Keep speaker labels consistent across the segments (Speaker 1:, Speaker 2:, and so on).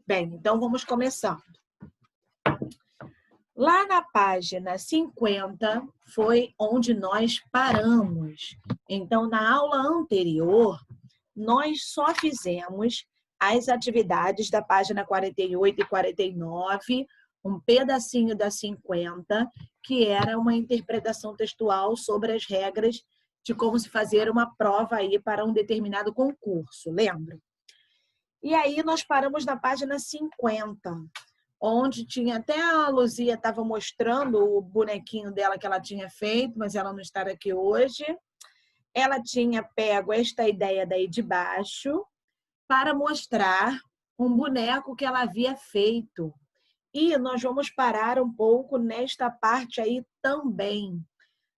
Speaker 1: Bem, então vamos começando. Lá na página 50 foi onde nós paramos. Então, na aula anterior, nós só fizemos as atividades da página 48 e 49, um pedacinho da 50, que era uma interpretação textual sobre as regras de como se fazer uma prova aí para um determinado concurso, lembra? E aí nós paramos na página 50, onde tinha até a Luzia estava mostrando o bonequinho dela que ela tinha feito, mas ela não está aqui hoje. Ela tinha pego esta ideia daí de baixo para mostrar um boneco que ela havia feito. E nós vamos parar um pouco nesta parte aí também.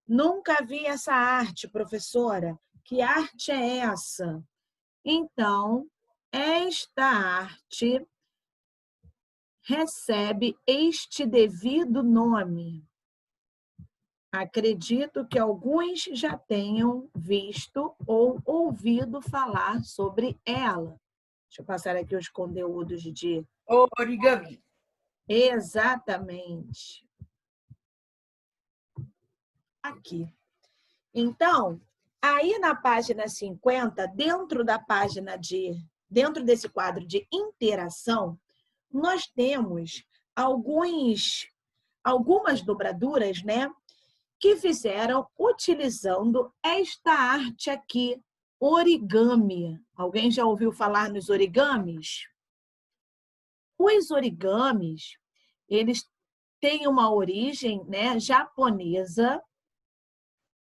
Speaker 1: Nunca vi essa arte, professora. Que arte é essa? Então, esta arte recebe este devido nome. Acredito que alguns já tenham visto ou ouvido falar sobre ela. Deixa eu passar aqui os conteúdos de...
Speaker 2: Origami.
Speaker 1: Exatamente. Aqui. Então, aí na página 50, dentro desse quadro de interação, nós temos algumas dobraduras, né, que fizeram utilizando esta arte aqui, origami. Alguém já ouviu falar nos origamis? Os origamis, eles têm uma origem, né, japonesa,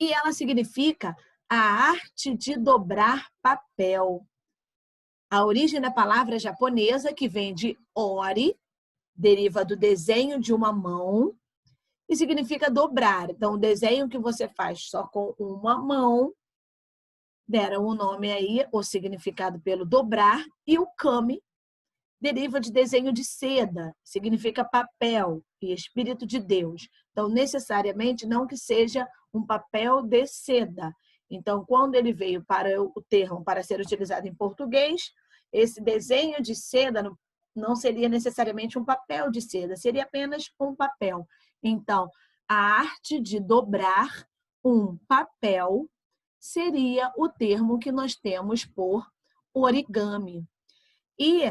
Speaker 1: e ela significa a arte de dobrar papel. A origem da palavra japonesa, que vem de ori, deriva do desenho de uma mão, e significa dobrar. Então, o desenho que você faz só com uma mão, deram o nome aí, o significado pelo dobrar, e o kami deriva de desenho de seda, significa papel e espírito de Deus. Então, necessariamente, não que seja um papel de seda. Então, quando ele veio para o termo para ser utilizado em português, esse desenho de seda não seria necessariamente um papel de seda, seria apenas um papel. Então, a arte de dobrar um papel seria o termo que nós temos por origami. E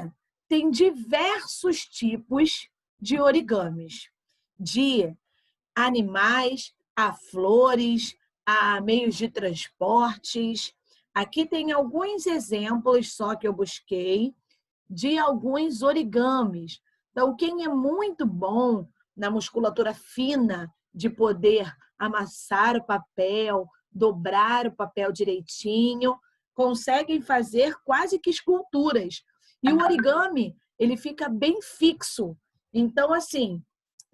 Speaker 1: tem diversos tipos de origamis, de animais a flores, a meios de transportes. Aqui tem alguns exemplos só que eu busquei de alguns origamis. Então, quem é muito bom na musculatura fina de poder amassar o papel, dobrar o papel direitinho, conseguem fazer quase que esculturas. E o origami, ele fica bem fixo. Então, assim,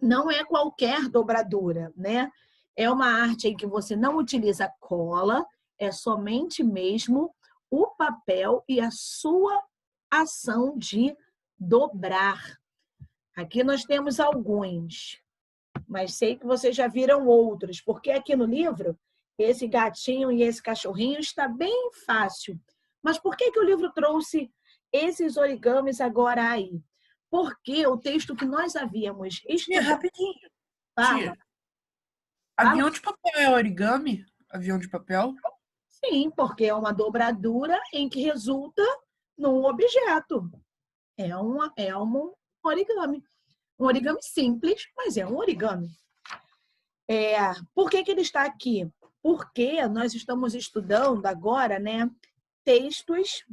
Speaker 1: não é qualquer dobradura, né? É uma arte em que você não utiliza cola, é somente mesmo o papel e a sua ação de dobrar. Aqui nós temos alguns, mas sei que vocês já viram outros, porque aqui no livro, esse gatinho e esse cachorrinho está bem fácil. Mas por que o livro trouxe esses origamis agora aí? Porque o texto que nós havíamos estudado...
Speaker 2: Rapidinho.
Speaker 1: Fala.
Speaker 2: Avião de papel é origami? Avião de papel?
Speaker 1: Sim, porque é uma dobradura em que resulta num objeto. É um origami. Um origami simples, mas é um origami. Por que ele está aqui? Porque nós estamos estudando agora, né, textos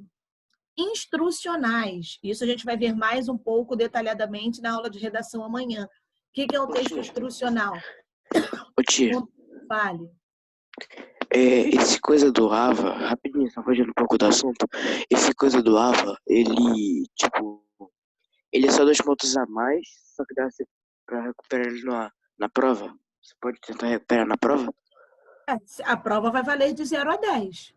Speaker 1: instrucionais. Isso a gente vai ver mais um pouco detalhadamente na aula de redação amanhã. O que é o texto instrucional?
Speaker 3: Ô tia,
Speaker 1: Fale.
Speaker 3: esse coisa do AVA, rapidinho, só fugindo um pouco do assunto, esse coisa do AVA, ele, tipo, ele é só 2 pontos a mais, só que dá pra recuperar ele na prova? Você pode tentar recuperar na prova?
Speaker 1: A prova vai valer de 0 a 10.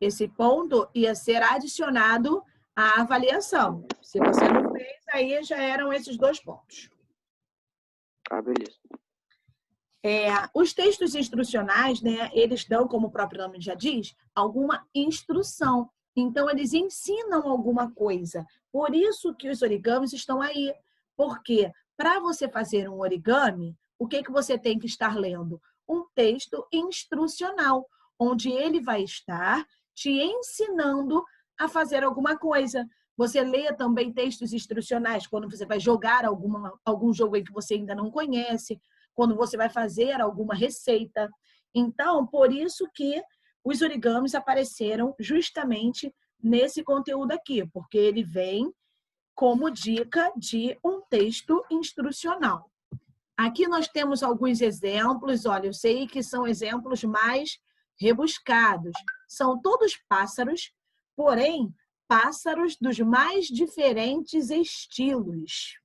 Speaker 1: Esse ponto ia ser adicionado à avaliação. Se você não fez, aí já eram esses 2 pontos.
Speaker 3: Ah, beleza.
Speaker 1: Os textos instrucionais, né, eles dão, como o próprio nome já diz, alguma instrução. Então, eles ensinam alguma coisa. Por isso que os origamis estão aí. Porque para você fazer um origami, o que você tem que estar lendo? Um texto instrucional, onde ele vai estar te ensinando a fazer alguma coisa. Você lê também textos instrucionais quando você vai jogar algum jogo em que você ainda não conhece, quando você vai fazer alguma receita. Então, por isso que os origamis apareceram justamente nesse conteúdo aqui, porque ele vem como dica de um texto instrucional. Aqui nós temos alguns exemplos, olha, eu sei que são exemplos mais rebuscados. São todos pássaros, porém, pássaros dos mais diferentes estilos.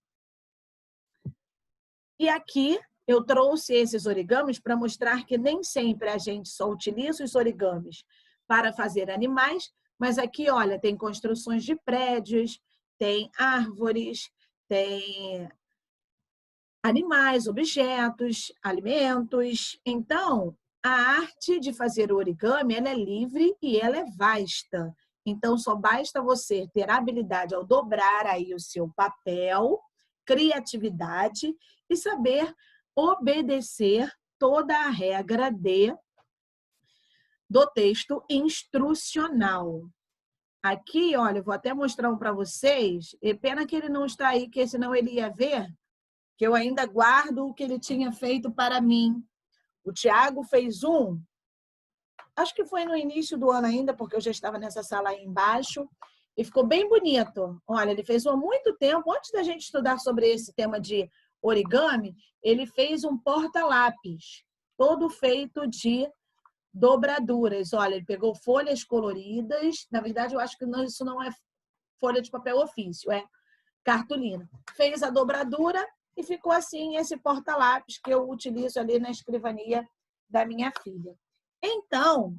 Speaker 1: E aqui eu trouxe esses origamis para mostrar que nem sempre a gente só utiliza os origamis para fazer animais, mas aqui, olha, tem construções de prédios, tem árvores, tem animais, objetos, alimentos. Então, a arte de fazer o origami, ela é livre e ela é vasta. Então, só basta você ter habilidade ao dobrar aí o seu papel, criatividade e saber obedecer toda a regra do texto instrucional. Aqui, olha, eu vou até mostrar um para vocês. E pena que ele não está aí, porque senão ele ia ver que eu ainda guardo o que ele tinha feito para mim. O Tiago fez um, acho que foi no início do ano ainda, porque eu já estava nessa sala aí embaixo, e ficou bem bonito. Olha, ele fez um há muito tempo, antes da gente estudar sobre esse tema de origami, ele fez um porta-lápis, todo feito de dobraduras. Olha, ele pegou folhas coloridas, na verdade eu acho que isso não é folha de papel ofício, é cartolina. Fez a dobradura e ficou assim esse porta-lápis que eu utilizo ali na escrivania da minha filha. Então,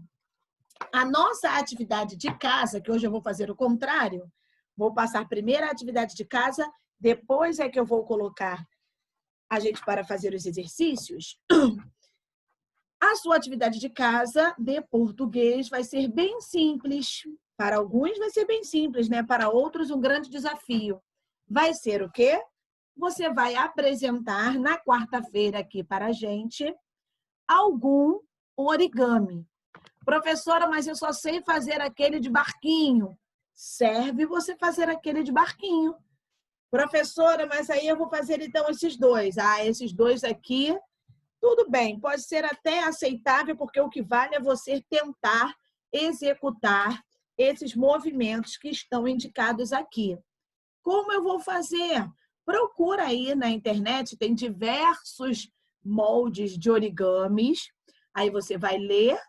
Speaker 1: a nossa atividade de casa, que hoje eu vou fazer o contrário, vou passar primeiro a atividade de casa, depois é que eu vou colocar a gente para fazer os exercícios. A sua atividade de casa de português vai ser bem simples. Para alguns vai ser bem simples, né? Para outros, um grande desafio. Vai ser o quê? Você vai apresentar na quarta-feira aqui para a gente algum origami. Professora, mas eu só sei fazer aquele de barquinho. Serve você fazer aquele de barquinho. Professora, mas aí eu vou fazer então esses dois. Ah, esses dois aqui, tudo bem. Pode ser até aceitável, porque o que vale é você tentar executar esses movimentos que estão indicados aqui. Como eu vou fazer? Procura aí na internet, tem diversos moldes de origamis. Aí você vai ler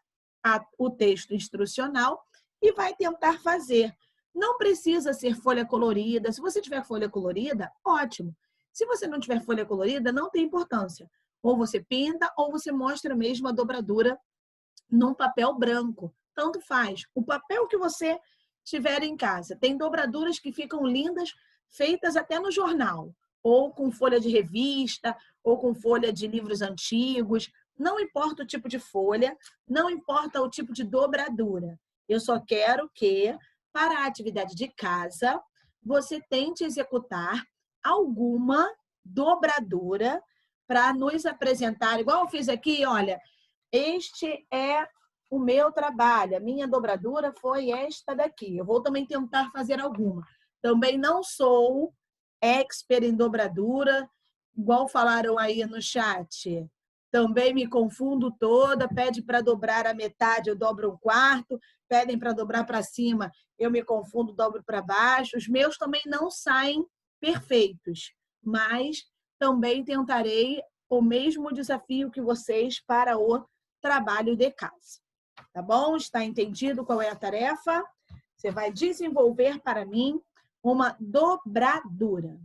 Speaker 1: o texto instrucional e vai tentar fazer. Não precisa ser folha colorida. Se você tiver folha colorida, ótimo. Se você não tiver folha colorida, não tem importância. Ou você pinta, ou você mostra mesmo a dobradura num papel branco. Tanto faz. O papel que você tiver em casa. Tem dobraduras que ficam lindas, feitas até no jornal. Ou com folha de revista, ou com folha de livros antigos. Não importa o tipo de folha, não importa o tipo de dobradura. Eu só quero que, para a atividade de casa, você tente executar alguma dobradura para nos apresentar. Igual eu fiz aqui, olha, este é o meu trabalho, a minha dobradura foi esta daqui. Eu vou também tentar fazer alguma. Também não sou expert em dobradura, igual falaram aí no chat. Também me confundo toda, pede para dobrar a metade, eu dobro um quarto, pedem para dobrar para cima, eu me confundo, dobro para baixo. Os meus também não saem perfeitos, mas também tentarei o mesmo desafio que vocês para o trabalho de casa. Tá bom? Está entendido qual é a tarefa? Você vai desenvolver para mim uma dobradura.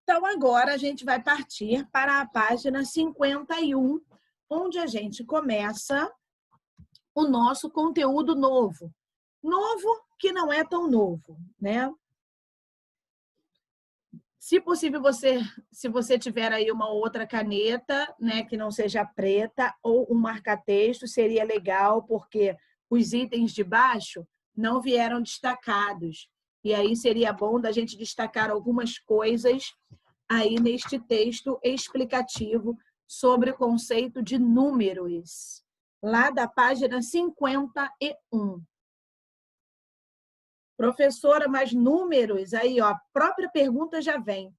Speaker 1: Então, agora a gente vai partir para a página 51, onde a gente começa o nosso conteúdo novo. Novo que não é tão novo, né? Se possível, se você tiver aí uma outra caneta, né, que não seja preta, ou um marca-texto, seria legal, porque os itens de baixo não vieram destacados. E aí seria bom da gente destacar algumas coisas aí neste texto explicativo sobre o conceito de números, lá da página 51. Professora, mas números, aí ó, a própria pergunta já vem.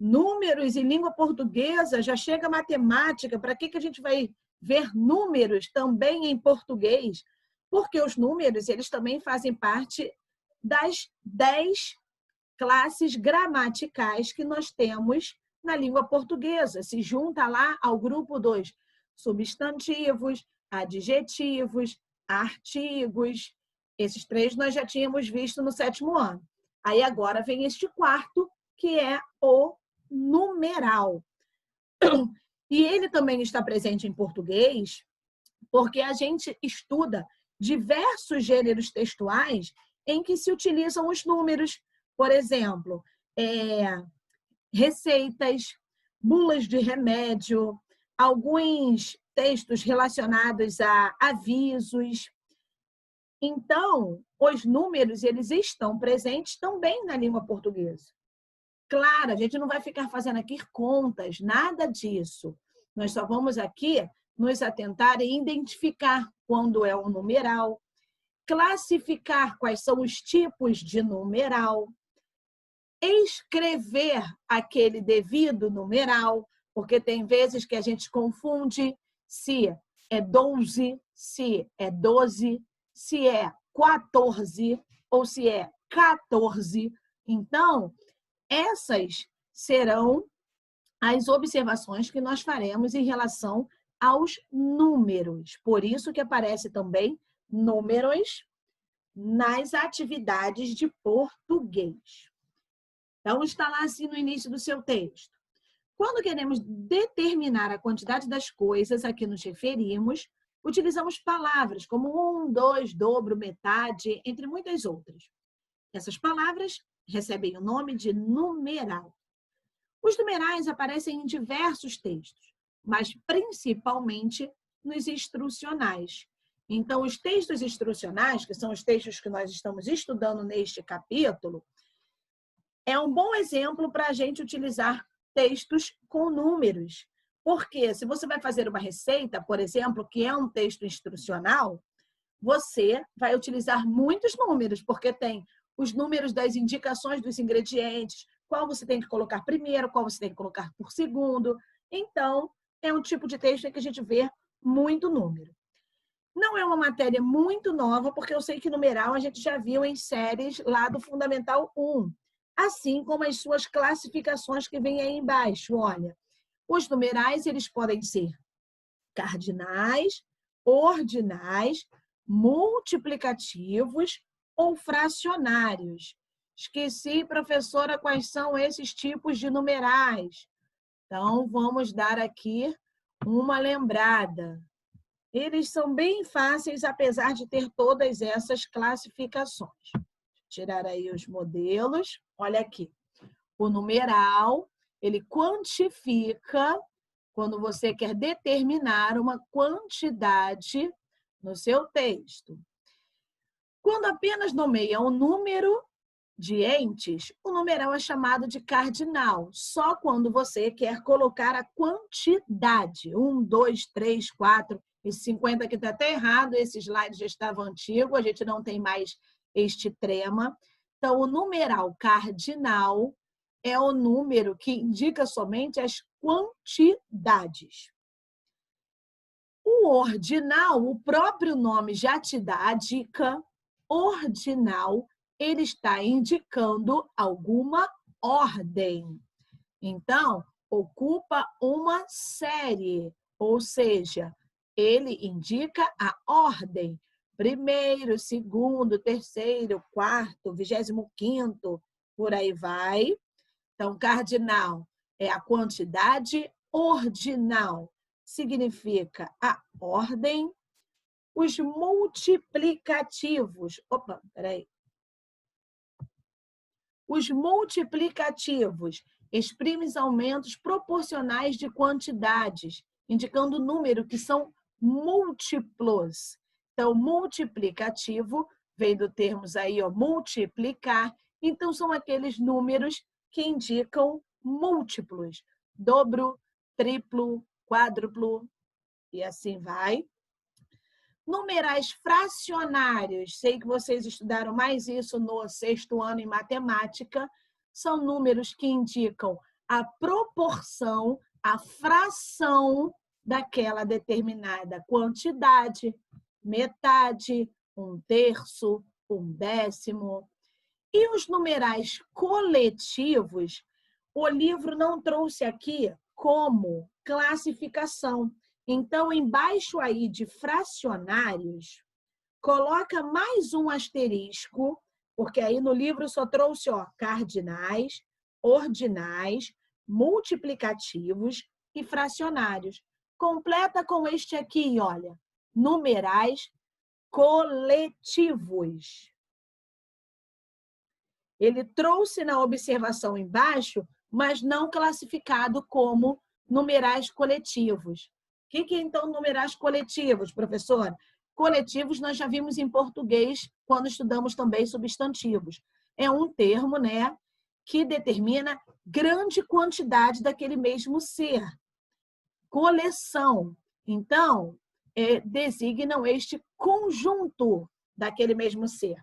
Speaker 1: Números em língua portuguesa, já chega matemática, para que a gente vai ver números também em português? Porque os números, eles também fazem parte das 10 classes gramaticais que nós temos na língua portuguesa. Se junta lá ao grupo dos substantivos, adjetivos, artigos. Esses 3 nós já tínhamos visto no 7º ano. Aí agora vem este 4º, que é o numeral. E ele também está presente em português, porque a gente estuda diversos gêneros textuais em que se utilizam os números. Por exemplo, receitas, bulas de remédio, alguns textos relacionados a avisos. Então, os números, eles estão presentes também na língua portuguesa. Claro, a gente não vai ficar fazendo aqui contas, nada disso. Nós só vamos aqui nos atentar e identificar quando é um numeral, classificar quais são os tipos de numeral, escrever aquele devido numeral, porque tem vezes que a gente confunde se é 12, se é 12, se é 14 ou se é 14. Então, essas serão as observações que nós faremos em relação aos números. Por isso que aparece também números nas atividades de português. Então, está lá assim no início do seu texto. Quando queremos determinar a quantidade das coisas a que nos referimos, utilizamos palavras como 1, 2, dobro, metade, entre muitas outras. Essas palavras recebem o nome de numeral. Os numerais aparecem em diversos textos, mas principalmente nos instrucionais. Então, os textos instrucionais, que são os textos que nós estamos estudando neste capítulo, é um bom exemplo para a gente utilizar textos com números. Porque se você vai fazer uma receita, por exemplo, que é um texto instrucional, você vai utilizar muitos números, porque tem os números das indicações dos ingredientes, qual você tem que colocar primeiro, qual você tem que colocar por segundo. Então, é um tipo de texto em que a gente vê muito número. Não é uma matéria muito nova, porque eu sei que numeral a gente já viu em séries lá do Fundamental 1, assim como as suas classificações que vêm aí embaixo. Olha, os numerais, eles podem ser cardinais, ordinais, multiplicativos ou fracionários. Esqueci, professora, quais são esses tipos de numerais. Então, vamos dar aqui uma lembrada. Eles são bem fáceis, apesar de ter todas essas classificações. Vou tirar aí os modelos. Olha aqui. O numeral, ele quantifica quando você quer determinar uma quantidade no seu texto. Quando apenas nomeia um número de entes, o numeral é chamado de cardinal, só quando você quer colocar a quantidade. 1, 2, 3, 4, esse 50 aqui está até errado, esse slide já estava antigo, a gente não tem mais este trema. Então, o numeral cardinal é o número que indica somente as quantidades. O ordinal, o próprio nome já te dá a dica. Ordinal, ele está indicando alguma ordem. Então, ocupa uma série, ou seja, ele indica a ordem. Primeiro, segundo, terceiro, quarto, 25º, por aí vai. Então, cardinal é a quantidade, ordinal significa a ordem. Os multiplicativos, Os multiplicativos exprimem aumentos proporcionais de quantidades, indicando o número que são múltiplos. Então, multiplicativo vem do termos aí, ó, multiplicar. Então, são aqueles números que indicam múltiplos. Dobro, triplo, quádruplo e assim vai. Numerais fracionários, sei que vocês estudaram mais isso no 6º ano em matemática, são números que indicam a proporção, a fração daquela determinada quantidade, metade, 1/3, 1/10. E os numerais coletivos, o livro não trouxe aqui como classificação. Então, embaixo aí de fracionários, coloca mais um asterisco, porque aí no livro só trouxe, ó, cardinais, ordinais, multiplicativos e fracionários. Completa com este aqui, olha, numerais coletivos. Ele trouxe na observação embaixo, mas não classificado como numerais coletivos. O que é, então, numerais coletivos, professora? Coletivos nós já vimos em português quando estudamos também substantivos. É um termo, né, que determina grande quantidade daquele mesmo ser. Coleção. Então, designam este conjunto daquele mesmo ser.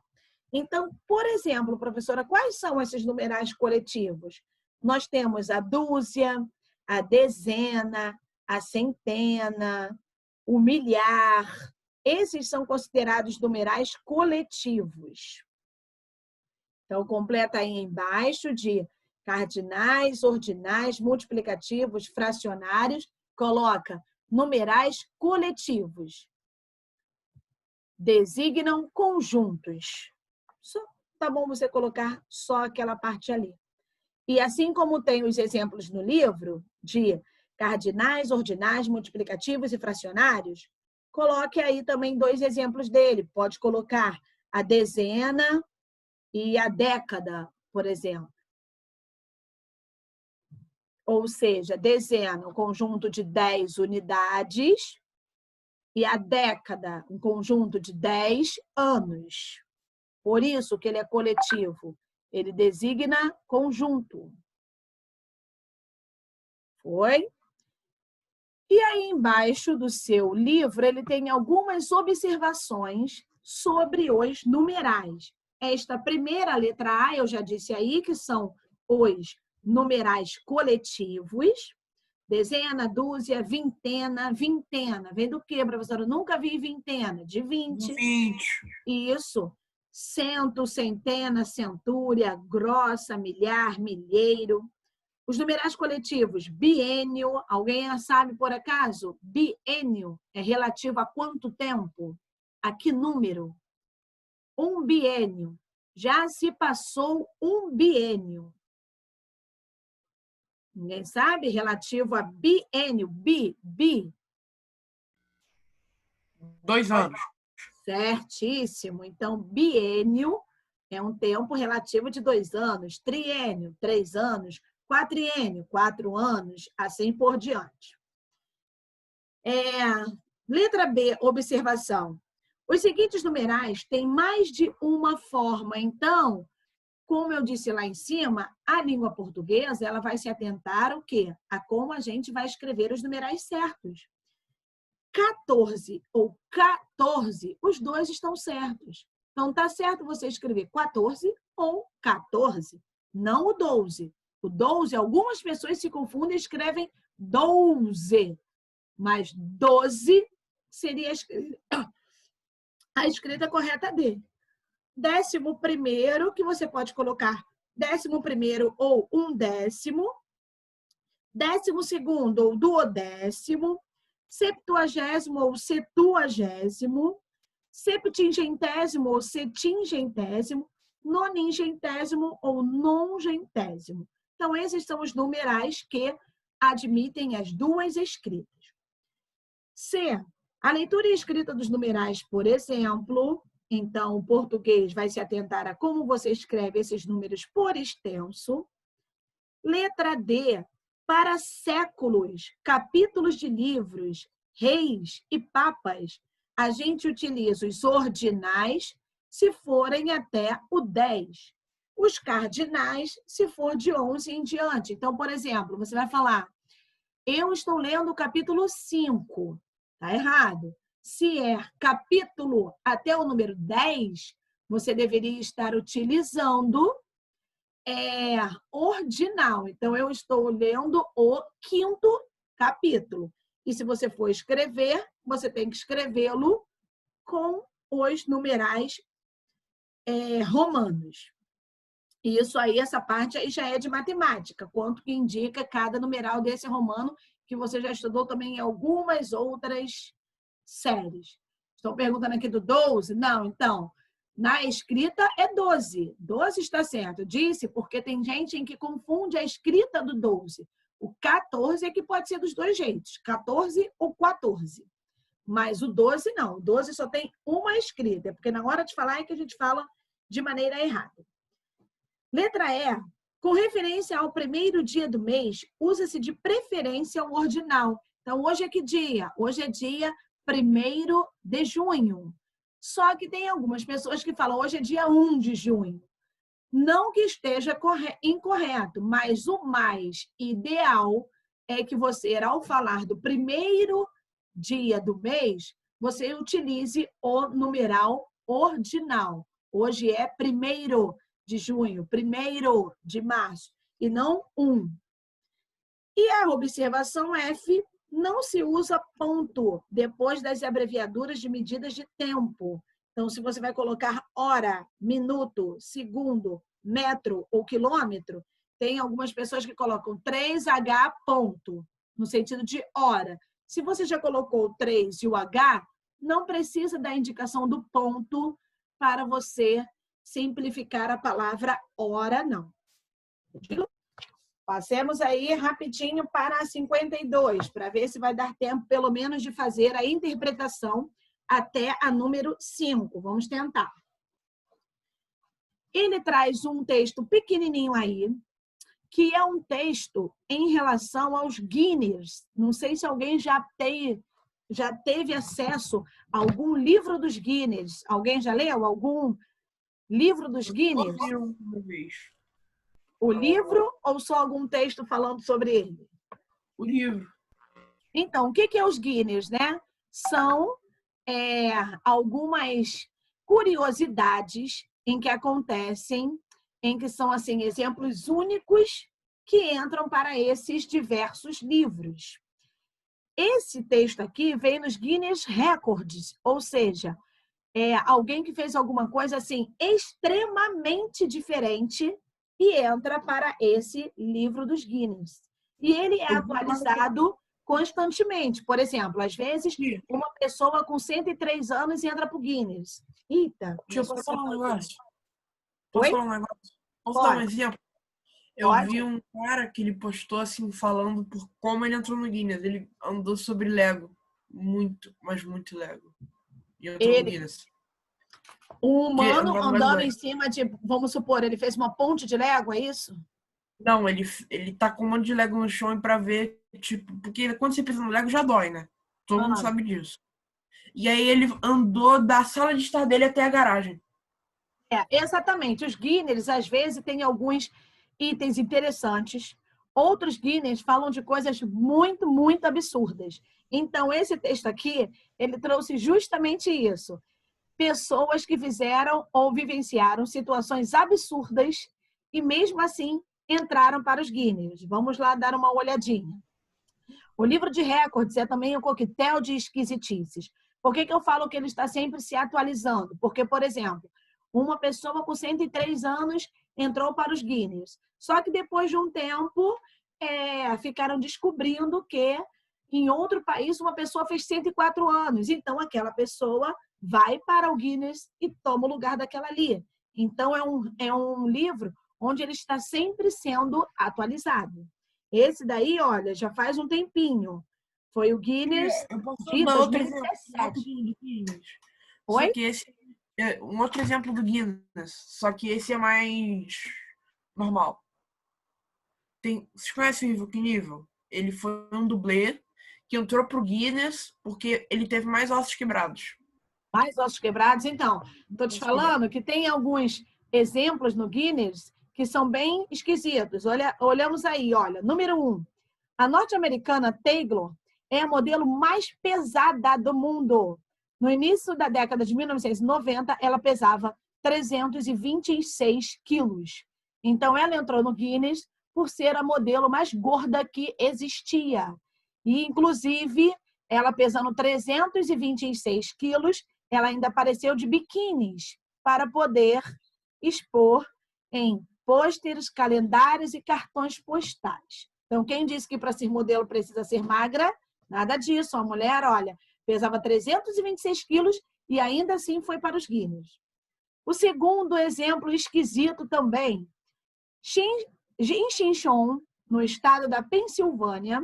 Speaker 1: Então, por exemplo, professora, quais são esses numerais coletivos? Nós temos a dúzia, a dezena, a centena, o milhar. Esses são considerados numerais coletivos. Então, completa aí embaixo de cardinais, ordinais, multiplicativos, fracionários, coloca numerais coletivos. Designam conjuntos. Tá bom você colocar só aquela parte ali. E assim como tem os exemplos no livro de cardinais, ordinais, multiplicativos e fracionários, coloque aí também 2 exemplos dele. Pode colocar a dezena e a década, por exemplo. Ou seja, dezena, um conjunto de 10 unidades, e a década, um conjunto de 10 anos. Por isso que ele é coletivo. Ele designa conjunto. Foi? E aí, embaixo do seu livro, ele tem algumas observações sobre os numerais. Esta primeira letra A, eu já disse aí, que são os numerais coletivos. Dezena, dúzia, vintena, vintena. Vem do quê, professora? Eu nunca vi vintena. De 20.
Speaker 2: 20.
Speaker 1: Isso. Cento, centena, centúria, grossa, milhar, milheiro. Os numerais coletivos, biênio. Alguém sabe, por acaso? Biênio é relativo a quanto tempo? A que número? Um biênio. Já se passou um biênio. Ninguém sabe? Relativo a biênio. Bi.
Speaker 2: 2 anos.
Speaker 1: Certíssimo. Então, biênio é um tempo relativo de 2 anos. Triênio, 3 anos. Quatriênio, 4 anos. Assim por diante. Letra B, observação. Os seguintes numerais têm mais de uma forma. Então, como eu disse lá em cima, a língua portuguesa ela vai se atentar ao quê? A como a gente vai escrever os numerais certos. 14 ou 14, os dois estão certos. Então, tá certo você escrever 14 ou 14, não o 12. O 12, algumas pessoas se confundem e escrevem 12, mas 12 seria a escrita correta dele. 11º, que você pode colocar 11º ou 1/10, 12º ou duodécimo, 70º ou 70º, septingentésimo ou setingentésimo, noningentésimo ou nongentésimo. Então, esses são os numerais que admitem as duas escritas. C. A leitura e escrita dos numerais, por exemplo, então, o português vai se atentar a como você escreve esses números por extenso. Letra D. Para séculos, capítulos de livros, reis e papas, a gente utiliza os ordinais, se forem até o 10. Os cardinais, se for de 11 em diante. Então, por exemplo, você vai falar, eu estou lendo o capítulo 5. Está errado. Se é capítulo até o número 10, você deveria estar utilizando ordinal. Então, eu estou lendo o 5º capítulo. E se você for escrever, você tem que escrevê-lo com os numerais romanos. E isso aí, essa parte aí já é de matemática, quanto que indica cada numeral desse romano, que você já estudou também em algumas outras séries. Estão perguntando aqui do 12? Não, então, na escrita é 12. 12 está certo. Disse porque tem gente em que confunde a escrita do 12. O 14 é que pode ser dos dois jeitos, 14 ou 14. Mas o 12 não. O 12 só tem uma escrita, porque na hora de falar é que a gente fala de maneira errada. Letra E. Com referência ao primeiro dia do mês, usa-se de preferência o ordinal. Então, hoje é que dia? Hoje é dia 1º de junho. Só que tem algumas pessoas que falam hoje é dia 1 de junho. Não que esteja incorreto, mas o mais ideal é que você, ao falar do primeiro dia do mês, você utilize o numeral ordinal. Hoje é 1º de junho, 1º de março, e não 1. E a observação F, não se usa ponto depois das abreviaturas de medidas de tempo. Então, se você vai colocar hora, minuto, segundo, metro ou quilômetro, tem algumas pessoas que colocam 3H ponto, no sentido de hora. Se você já colocou o 3 e o H, não precisa da indicação do ponto para você simplificar a palavra hora, não. Passemos aí rapidinho para a 52, para ver se vai dar tempo, pelo menos, de fazer a interpretação até a número 5. Vamos tentar. Ele traz um texto pequenininho aí, que é um texto em relação aos Guinness. Não sei se alguém já teve acesso a algum livro dos Guinness. Alguém já leu algum livro dos Guinness?
Speaker 2: Uma vez.
Speaker 1: O livro ou só algum texto falando sobre ele?
Speaker 2: O livro.
Speaker 1: Então, o que é os Guinness, né? São algumas curiosidades em que acontecem, em que são assim exemplos únicos que entram para esses diversos livros. Esse texto aqui vem nos Guinness Records, ou seja, alguém que fez alguma coisa assim extremamente diferente e entra para esse livro dos Guinness. E ele é atualizado constantemente. Por exemplo, às vezes, uma pessoa com 103 anos entra para o Guinness. Eita!
Speaker 2: Deixa eu falar um negócio.
Speaker 1: Oi?
Speaker 2: Posso falar um negócio? Posso dar um exemplo? Eu vi um cara que ele postou assim, falando por como ele entrou no Guinness. Ele andou sobre Lego. Muito, mas muito Lego. E entrou no Guinness.
Speaker 1: Um humano andando em cima de, vamos supor, ele fez uma ponte de Lego, é isso?
Speaker 2: Não, ele tá com um monte de Lego no chão pra ver, tipo, porque quando você pisa no Lego já dói, né? Todo mundo sabe disso. E aí ele andou da sala de estar dele até a garagem.
Speaker 1: Exatamente. Os Guinness, às vezes, têm alguns itens interessantes. Outros Guinness falam de coisas muito, muito absurdas. Então, esse texto aqui, ele trouxe justamente isso. Pessoas que fizeram ou vivenciaram situações absurdas e, mesmo assim, entraram para os Guinness. Vamos lá dar uma olhadinha. O livro de recordes é também um coquetel de esquisitices. Por que eu falo que ele está sempre se atualizando? Porque, por exemplo, uma pessoa com 103 anos entrou para os Guinness. Só que depois de um tempo, ficaram descobrindo que em outro país uma pessoa fez 104 anos. Então, aquela pessoa vai para o Guinness e toma o lugar daquela ali. Então, é um livro onde ele está sempre sendo atualizado. Esse daí, olha, já faz um tempinho. Foi o Guinness de 2017.
Speaker 2: Só que esse um outro exemplo do Guinness, só que esse é mais normal. Vocês conhecem o Evel Knievel? Ele foi um dublê que entrou pro Guinness porque ele teve mais ossos quebrados.
Speaker 1: Mais ossos quebrados? Então, estou te falando que tem alguns exemplos no Guinness que são bem esquisitos. Olhamos aí, olha. Número 1. A norte-americana Taylor é a modelo mais pesada do mundo. No início da década de 1990, ela pesava 326 quilos. Então, ela entrou no Guinness por ser a modelo mais gorda que existia. E, inclusive, ela pesando 326 quilos, ela ainda apareceu de biquínis para poder expor em pôsteres, calendários e cartões postais. Então, quem disse que para ser modelo precisa ser magra? Nada disso. A mulher, olha, pesava 326 quilos e ainda assim foi para os Guinness. O segundo exemplo esquisito também. Jim Chinchon, no estado da Pensilvânia,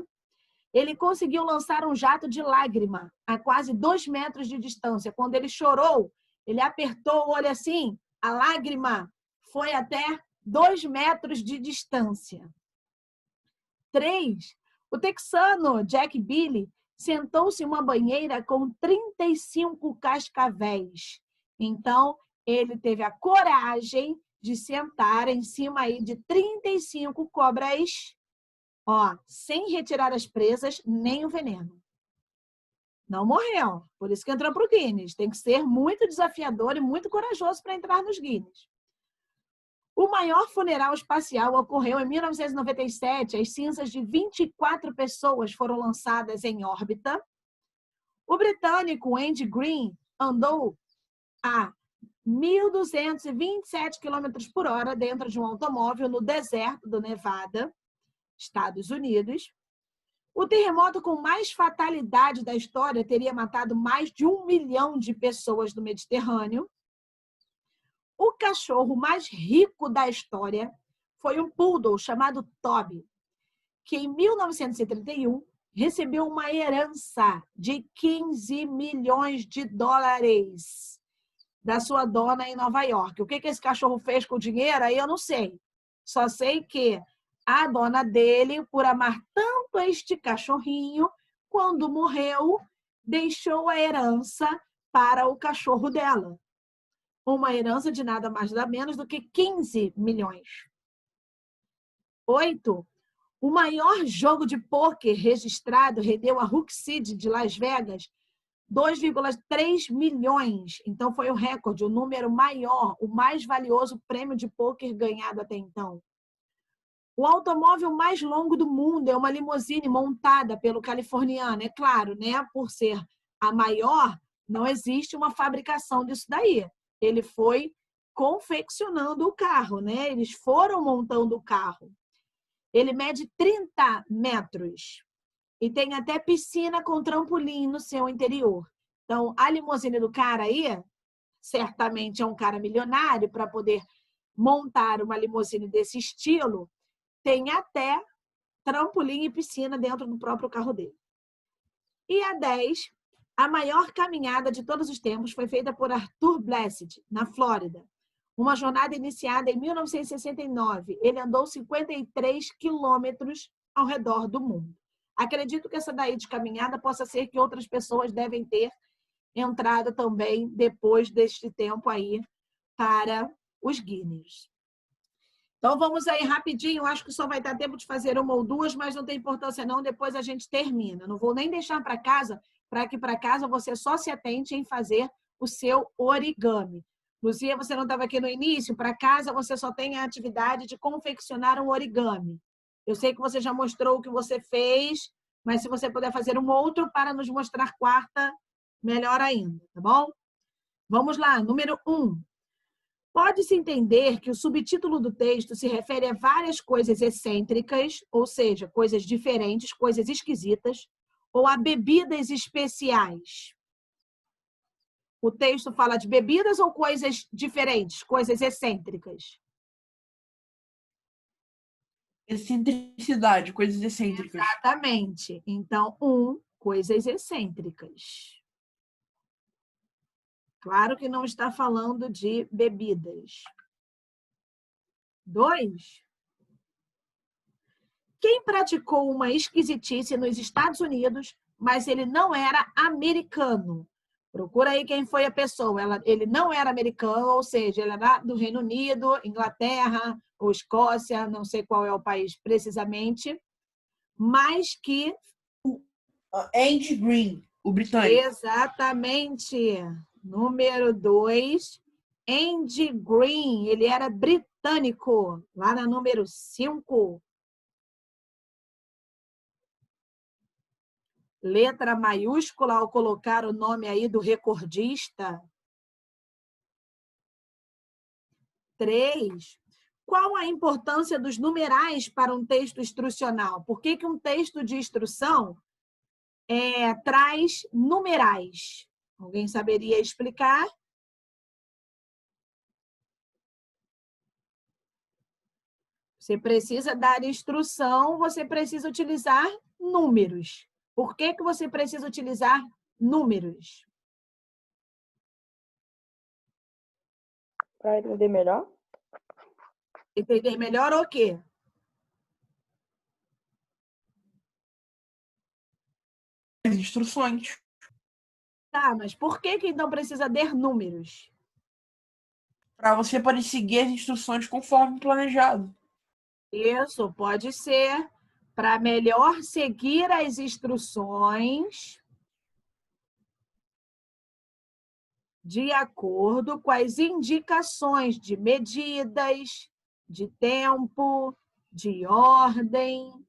Speaker 1: ele conseguiu lançar um jato de lágrima a quase 2 metros de distância. Quando ele chorou, ele apertou o olho assim, a lágrima foi até 2 metros de distância. 3. O texano Jack Billy sentou-se em uma banheira com 35 cascavéis. Então, ele teve a coragem de sentar em cima aí de 35 cobras, sem retirar as presas nem o veneno. Não morreu, por isso que entrou para o Guinness. Tem que ser muito desafiador e muito corajoso para entrar nos Guinness. O maior funeral espacial ocorreu em 1997. As cinzas de 24 pessoas foram lançadas em órbita. O britânico Andy Green andou a 1.227 km por hora dentro de um automóvel no deserto do Nevada, Estados Unidos. O terremoto com mais fatalidade da história teria matado mais de 1 milhão de pessoas no Mediterrâneo. O cachorro mais rico da história foi um poodle chamado Toby, que em 1931 recebeu uma herança de 15 milhões de dólares da sua dona em Nova York. O que esse cachorro fez com o dinheiro? Aí eu não sei. Só sei que a dona dele, por amar tanto este cachorrinho, quando morreu, deixou a herança para o cachorro dela. Uma herança de nada mais nada menos do que 15 milhões. 8. O maior jogo de pôquer registrado rendeu a Hook Seed de Las Vegas 2,3 milhões. Então, foi o recorde, o número maior, o mais valioso prêmio de pôquer ganhado até então. O automóvel mais longo do mundo é uma limusine montada pelo californiano. É claro, né? Por ser a maior, não existe uma fabricação disso daí. Ele foi confeccionando o carro, né? Eles foram montando o carro. Ele mede 30 metros e tem até piscina com trampolim no seu interior. Então, a limusine do cara aí, certamente é um cara milionário para poder montar uma limusine desse estilo, tem até trampolim e piscina dentro do próprio carro dele. E a 10, a maior caminhada de todos os tempos foi feita por Arthur Blessed, na Flórida. Uma jornada iniciada em 1969. Ele andou 53 quilômetros ao redor do mundo. Acredito que essa daí de caminhada possa ser que outras pessoas devem ter entrado também depois deste tempo aí para os Guinness. Então, vamos aí rapidinho. Acho que só vai dar tempo de fazer uma ou duas, mas não tem importância não. Depois a gente termina. Não vou nem deixar para casa, para que para casa você só se atente em fazer o seu origami. Luzia, você não estava aqui no início? Para casa você só tem a atividade de confeccionar um origami. Eu sei que você já mostrou o que você fez, mas se você puder fazer um outro para nos mostrar quarta, melhor ainda, tá bom? Vamos lá, número 1. Pode-se entender que o subtítulo do texto se refere a várias coisas excêntricas, ou seja, coisas diferentes, coisas esquisitas, ou a bebidas especiais. O texto fala de bebidas ou coisas diferentes, coisas excêntricas?
Speaker 2: Excentricidade, coisas excêntricas.
Speaker 1: Exatamente. Então, coisas excêntricas. Claro que não está falando de bebidas. 2. Quem praticou uma esquisitice nos Estados Unidos, mas ele não era americano, Procura aí quem foi a pessoa. Ele não era americano, ou seja, ele era do Reino Unido, Inglaterra ou Escócia, não sei qual é o país precisamente, mas que...
Speaker 2: Andy Green, o britânico.
Speaker 1: Exatamente. Número 2, Andy Green. Ele era britânico. Lá na número 5. Letra maiúscula ao colocar o nome aí do recordista. 3. Qual a importância dos numerais para um texto instrucional? Por que um texto de instrução traz numerais? Alguém saberia explicar? Você precisa dar instrução, você precisa utilizar números. Por que você precisa utilizar números?
Speaker 4: Para entender melhor?
Speaker 1: Entender melhor o quê?
Speaker 2: As instruções.
Speaker 1: Tá, mas por que então precisa ter números?
Speaker 2: Para você poder seguir as instruções conforme planejado.
Speaker 1: Isso, pode ser para melhor seguir as instruções de acordo com as indicações de medidas, de tempo, de ordem.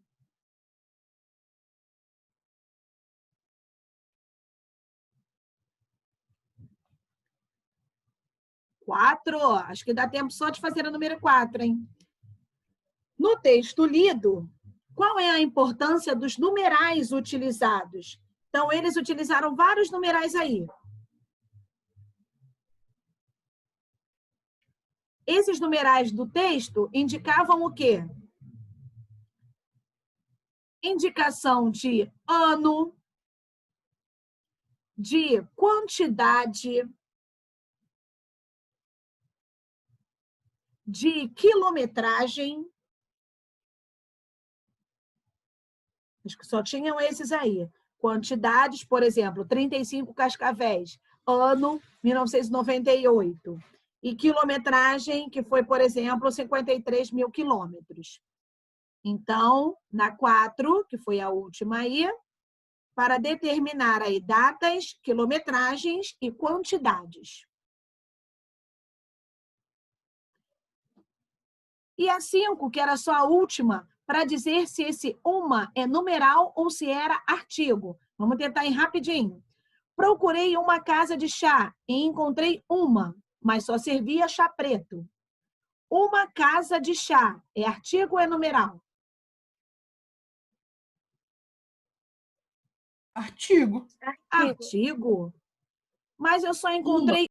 Speaker 1: Quatro, acho que dá tempo só de fazer a número 4, hein? No texto lido, qual é a importância dos numerais utilizados? Então, eles utilizaram vários numerais aí. Esses numerais do texto indicavam o quê? Indicação de ano, de quantidade, de quilometragem. Acho que só tinham esses aí. Quantidades, por exemplo, 35 Cascavéis, ano 1998. E quilometragem, que foi, por exemplo, 53 mil quilômetros. Então, na 4, que foi a última aí, para determinar aí datas, quilometragens e quantidades. E a 5, que era só a última, para dizer se esse uma é numeral ou se era artigo. Vamos tentar ir rapidinho. Procurei uma casa de chá e encontrei uma, mas só servia chá preto. Uma casa de chá é artigo ou é numeral?
Speaker 2: Artigo.
Speaker 1: Artigo. Mas eu só encontrei